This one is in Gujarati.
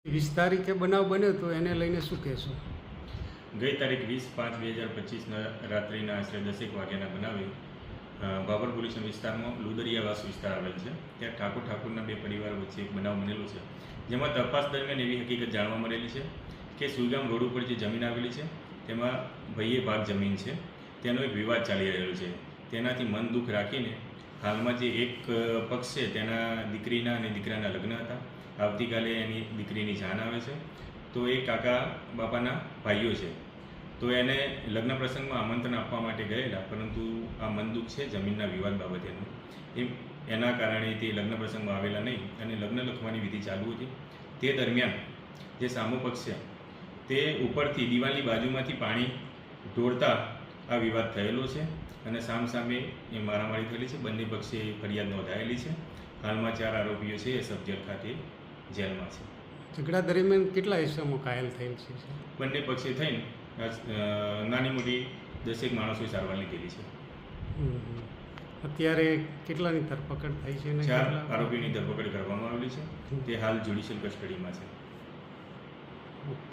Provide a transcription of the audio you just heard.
20 તારીખે બનાવ બન્યો તો એને લઈને શું કહેશો? ગઈ તારીખ 20/5/2025ના રાત્રિના આશરે 10 વાગ્યાના બનાવે બાબર પોલીસ વિસ્તારમાં લુદરિયાવાસ વિસ્તાર આવેલ છે. ત્યાં ઠાકોરના બે પરિવાર વચ્ચે એક બનાવ બનેલો છે, જેમાં તપાસ દરમિયાન એવી હકીકત જાણવા મળેલી છે કે સુઈગામ રોડ ઉપર જે જમીન આવેલી છે તેમાં ભાઈએ ભાગ જમીન છે, તેનો એક વિવાદ ચાલી રહ્યો છે. તેનાથી મન દુઃખ રાખીને હાલમાં જે એક પક્ષ છે તેના દીકરીના અને દીકરાના લગ્ન હતા. આવતીકાલે એની દીકરીની જાન આવે છે. તો એ કાકા બાપાના ભાઈઓ છે, તો એને લગ્ન પ્રસંગમાં આમંત્રણ આપવા માટે ગયેલા, પરંતુ આ મન દુઃખ છે જમીનના વિવાદ બાબતેનું, એના કારણે તે લગ્ન પ્રસંગમાં આવેલા નહીં અને લગ્ન લખવાની વિધિ ચાલુ હતી. તે દરમિયાન જે સામો પક્ષ છે તે ઉપરથી દિવાલની બાજુમાંથી પાણી ઢોળતા આ વિવાદ થયેલો છે અને સામસામે એ મારામારી થયેલી છે. બંને પક્ષે ફરિયાદ નોંધાયેલી છે. હાલમાં 4 આરોપીઓ છે એ સબજેલ ખાતે જેલમાં છે. ઝઘડા દરમિયાન કેટલા હિસ્સામાં ઘાયલ થયેલ છે? બંને પક્ષે થઈને નાની મોટી 10 માણસોએ સારવાર લીધેલી છે. અત્યારે કેટલાની ધરપકડ થઈ છે? 4 આરોપીની ધરપકડ કરવામાં આવેલી છે. તે હાલ જ્યુડિશિયલ કસ્ટડીમાં છે. ઓકે.